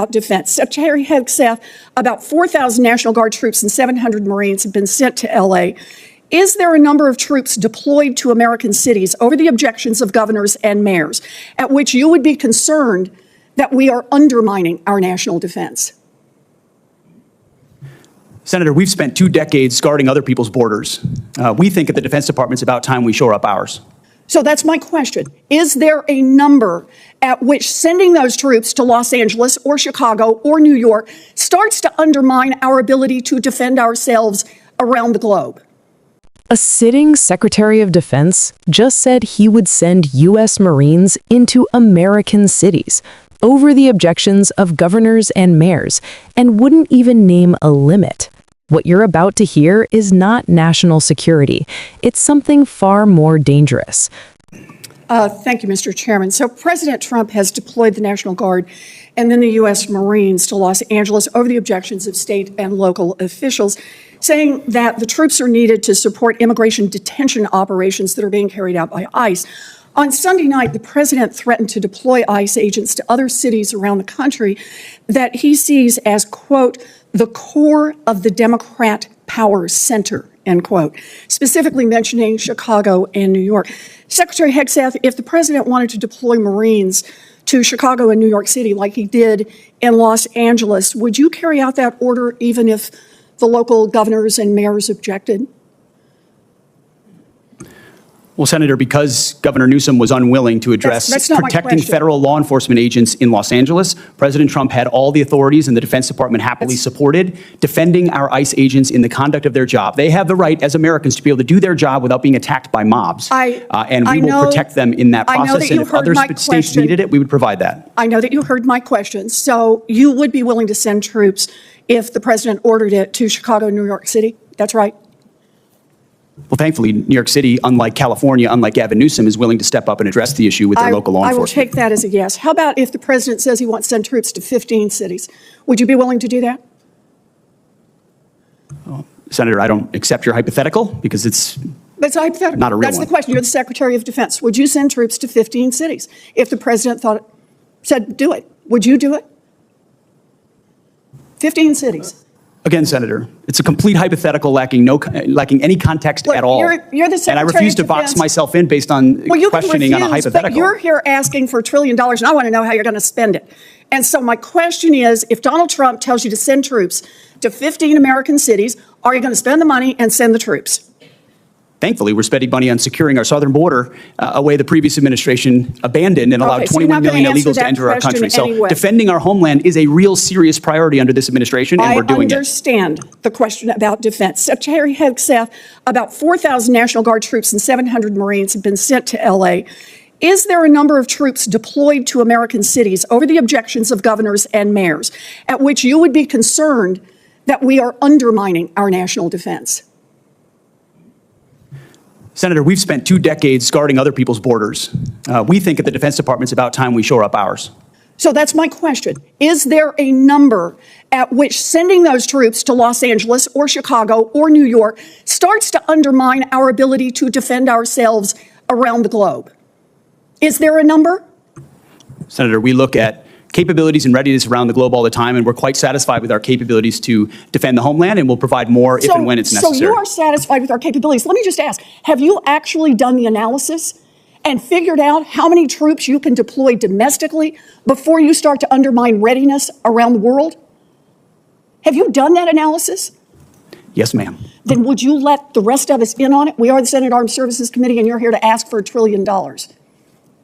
about defense. Secretary Hegseth, about 4,000 National Guard troops and 700 Marines have been sent to L.A. Is there a number of troops deployed to American cities over the objections of governors and mayors at which you would be concerned that we are undermining our national defense? Senator, we've spent 2 decades guarding other people's borders. We think at the Defense Department it's about time we shore up ours. So that's my question. Is there a number at which sending those troops to Los Angeles or Chicago or New York starts to undermine our ability to defend ourselves around the globe? A sitting Secretary of Defense just said he would send U.S. Marines into American cities over the objections of governors and mayors, and wouldn't even name a limit. What you're about to hear is not national security. It's something far more dangerous. Thank you, Mr. Chairman. So President Trump has deployed the National Guard and then the U.S. Marines to Los Angeles over the objections of state and local officials, saying that the troops are needed to support immigration detention operations that are being carried out by ICE. On Sunday night, the president threatened to deploy ICE agents to other cities around the country that he sees as, quote, the core of the Democrat power center, end quote, specifically mentioning Chicago and New York. Secretary Hegseth, if the president wanted to deploy Marines to Chicago and New York City like he did in Los Angeles, would you carry out that order even if the local governors and mayors objected? Well, Senator, because Governor Newsom was unwilling to address That's not protecting my question. federal law enforcement agents in Los Angeles, President Trump had all the authorities, and the Defense Department happily supported defending our ICE agents in the conduct of their job. They have the right as Americans to be able to do their job without being attacked by mobs. And we will protect them in that process. And if other states needed it, we would provide that. I know that you heard my question. So you would be willing to send troops if the president ordered it to Chicago, New York City? That's right. Well, thankfully, New York City, unlike California, unlike Gavin Newsom, is willing to step up and address the issue with their local law I enforcement. will take that as a yes. How about if the president says he wants to send troops to 15 cities? Would you be willing to do that? Senator, I don't accept your hypothetical because That's a hypothetical. Not a real That's one. the question. You're the Secretary of Defense. Would you send troops to 15 cities if the president said do it? Would you do it? 15 cities. Again, Senator, it's a complete hypothetical lacking any context Look, at all. You're the Secretary and I refuse to of box Defense. myself in based on questioning on a hypothetical. But you're here asking for $1 trillion, and I want to know how you're going to spend it. And so my question is, if Donald Trump tells you to send troops to 15 American cities, are you going to spend the money and send the troops? Thankfully, we're spending money on securing our southern border, a way the previous administration abandoned and allowed Okay, so you're 21 not million gonna answer illegals to that enter our question country. So anyway. defending our homeland is a real serious priority under this administration, and we're doing I understand the question about defense. Secretary Hegseth, about 4,000 National Guard troops and 700 Marines have been sent to L.A. Is there a number of troops deployed to American cities over the objections of governors and mayors at which you would be concerned that we are undermining our national defense? Senator, we've spent 2 decades guarding other people's borders. We think at the Defense Department it's about time we shore up ours. So that's my question. Is there a number at which sending those troops to Los Angeles or Chicago or New York starts to undermine our ability to defend ourselves around the globe? Is there a number? Senator, we look at capabilities and readiness around the globe all the time, and we're quite satisfied with our capabilities to defend the homeland, and we'll provide more if and when it's necessary. So you are satisfied with our capabilities. Let me just ask, have you actually done the analysis and figured out how many troops you can deploy domestically before you start to undermine readiness around the world? Have you done that analysis? Yes, ma'am. Then would you let the rest of us in on it? We are the Senate Armed Services Committee, and you're here to ask for $1 trillion.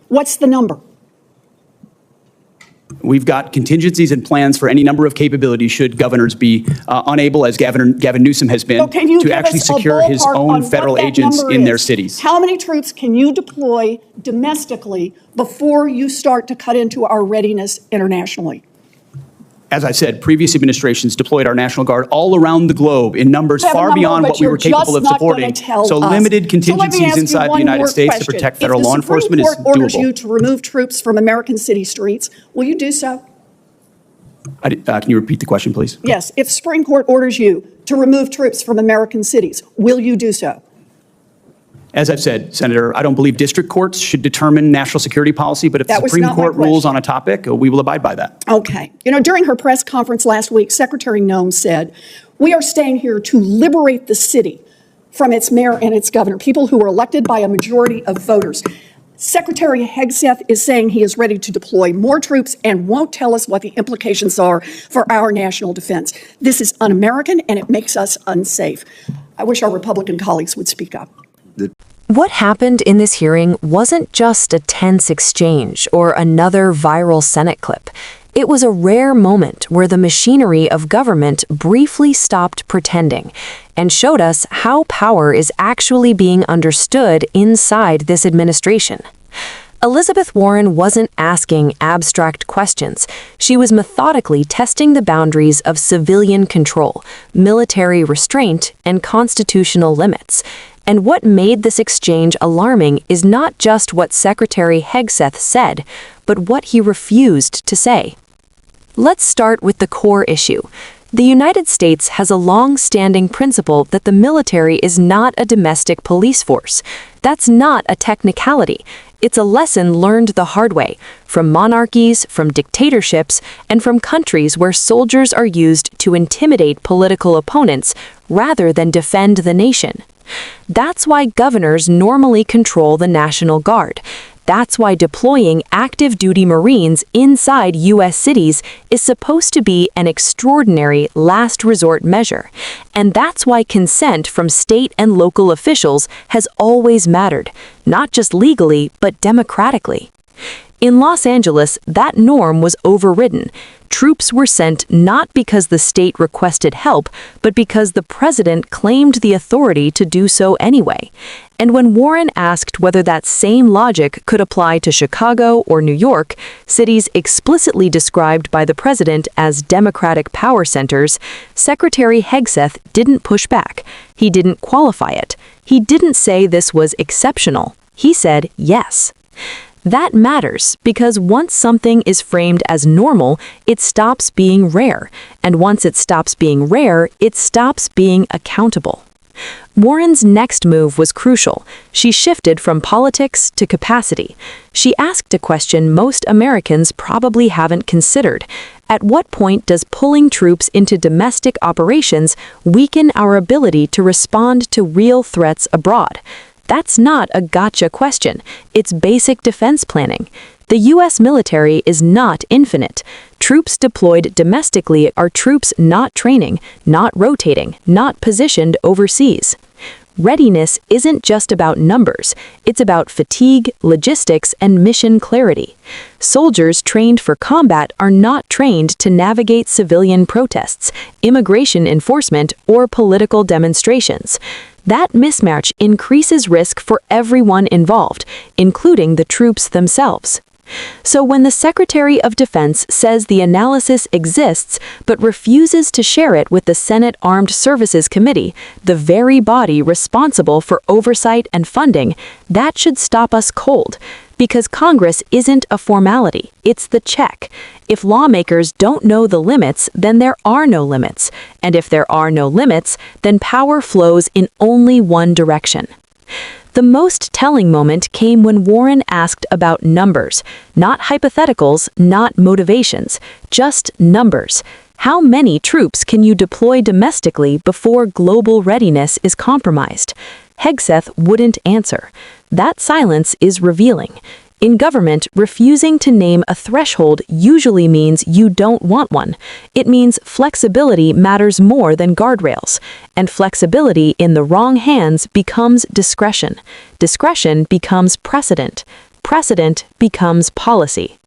What's the number? We've got contingencies and plans for any number of capabilities should governors be unable, as Gavin Newsom has been, to actually secure his own federal agents in their cities. How many troops can you deploy domestically before you start to cut into our readiness internationally? As I said, previous administrations deployed our National Guard all around the globe in numbers far beyond what we were capable of supporting. So limited contingencies inside the United States to protect federal law enforcement is doable. If the Supreme Court orders you doable. to remove troops from American city streets, will you do so? Can you repeat the question, please? Yes. If the Supreme Court orders you to remove troops from American cities, will you do so? As I've said, Senator, I don't believe district courts should determine national security policy, but if the That was Supreme not my Court rules question. on a topic, we will abide by that. Okay. During her press conference last week, Secretary Noem said, "We are staying here to liberate the city from its mayor and its governor, people who were elected by a majority of voters." Secretary Hegseth is saying he is ready to deploy more troops and won't tell us what the implications are for our national defense. This is un-American and it makes us unsafe. I wish our Republican colleagues would speak up. What happened in this hearing wasn't just a tense exchange or another viral Senate clip. It was a rare moment where the machinery of government briefly stopped pretending and showed us how power is actually being understood inside this administration. Elizabeth Warren wasn't asking abstract questions. She was methodically testing the boundaries of civilian control, military restraint, and constitutional limits. And what made this exchange alarming is not just what Secretary Hegseth said, but what he refused to say. Let's start with the core issue. The United States has a long-standing principle that the military is not a domestic police force. That's not a technicality. It's a lesson learned the hard way, from monarchies, from dictatorships, and from countries where soldiers are used to intimidate political opponents rather than defend the nation. That's why governors normally control the National Guard. That's why deploying active duty Marines inside U.S. cities is supposed to be an extraordinary last resort measure. And that's why consent from state and local officials has always mattered, not just legally, but democratically. In Los Angeles, that norm was overridden. Troops were sent not because the state requested help, but because the president claimed the authority to do so anyway. And when Warren asked whether that same logic could apply to Chicago or New York, cities explicitly described by the president as democratic power centers, Secretary Hegseth didn't push back. He didn't qualify it. He didn't say this was exceptional. He said yes. That matters because once something is framed as normal, it stops being rare. And once it stops being rare, it stops being accountable. Warren's next move was crucial. She shifted from politics to capacity. She asked a question most Americans probably haven't considered. At what point does pulling troops into domestic operations weaken our ability to respond to real threats abroad? That's not a gotcha question. It's basic defense planning. The U.S. military is not infinite. Troops deployed domestically are troops not training, not rotating, not positioned overseas. Readiness isn't just about numbers. It's about fatigue, logistics, and mission clarity. Soldiers trained for combat are not trained to navigate civilian protests, immigration enforcement, or political demonstrations. That mismatch increases risk for everyone involved, including the troops themselves. So when the Secretary of Defense says the analysis exists but refuses to share it with the Senate Armed Services Committee, the very body responsible for oversight and funding, that should stop us cold. Because Congress isn't a formality, it's the check. If lawmakers don't know the limits, then there are no limits. And if there are no limits, then power flows in only one direction. The most telling moment came when Warren asked about numbers, not hypotheticals, not motivations, just numbers. How many troops can you deploy domestically before global readiness is compromised? Hegseth wouldn't answer. That silence is revealing. In government, refusing to name a threshold usually means you don't want one. It means flexibility matters more than guardrails. And flexibility in the wrong hands becomes discretion. Discretion becomes precedent. Precedent becomes policy.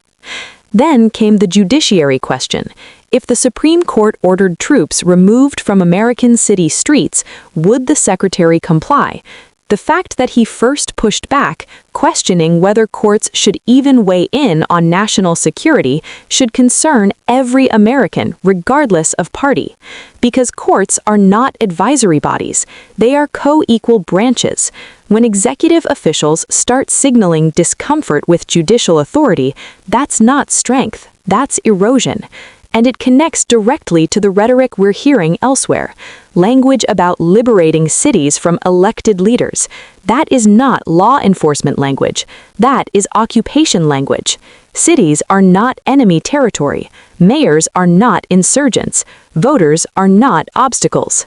Then came the judiciary question. If the Supreme Court ordered troops removed from American city streets, would the secretary comply? The fact that he first pushed back, questioning whether courts should even weigh in on national security, should concern every American, regardless of party. Because courts are not advisory bodies. They are co-equal branches. When executive officials start signaling discomfort with judicial authority, that's not strength, that's erosion. and it connects directly to the rhetoric we're hearing elsewhere. Language about liberating cities from elected leaders. That is not law enforcement language. That is occupation language. Cities are not enemy territory. Mayors are not insurgents. Voters are not obstacles.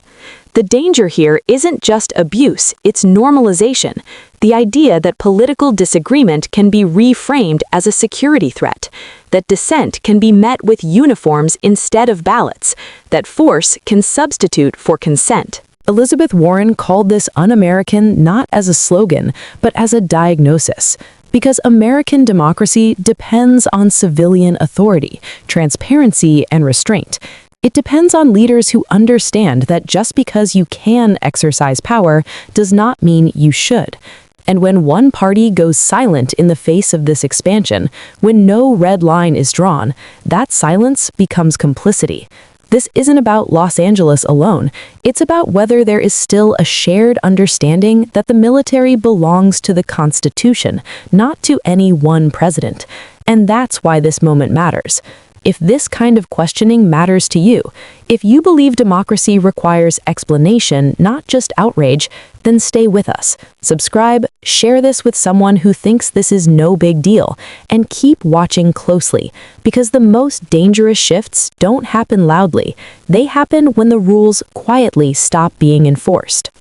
The danger here isn't just abuse, it's normalization. The idea that political disagreement can be reframed as a security threat, that dissent can be met with uniforms instead of ballots, that force can substitute for consent. Elizabeth Warren called this un-American not as a slogan, but as a diagnosis. Because American democracy depends on civilian authority, transparency, and restraint. It depends on leaders who understand that just because you can exercise power does not mean you should. And when one party goes silent in the face of this expansion, when no red line is drawn, that silence becomes complicity. This isn't about Los Angeles alone. It's about whether there is still a shared understanding that the military belongs to the Constitution, not to any one president. And that's why this moment matters. If this kind of questioning matters to you, if you believe democracy requires explanation, not just outrage, then stay with us. Subscribe, share this with someone who thinks this is no big deal, and keep watching closely, because the most dangerous shifts don't happen loudly. They happen when the rules quietly stop being enforced.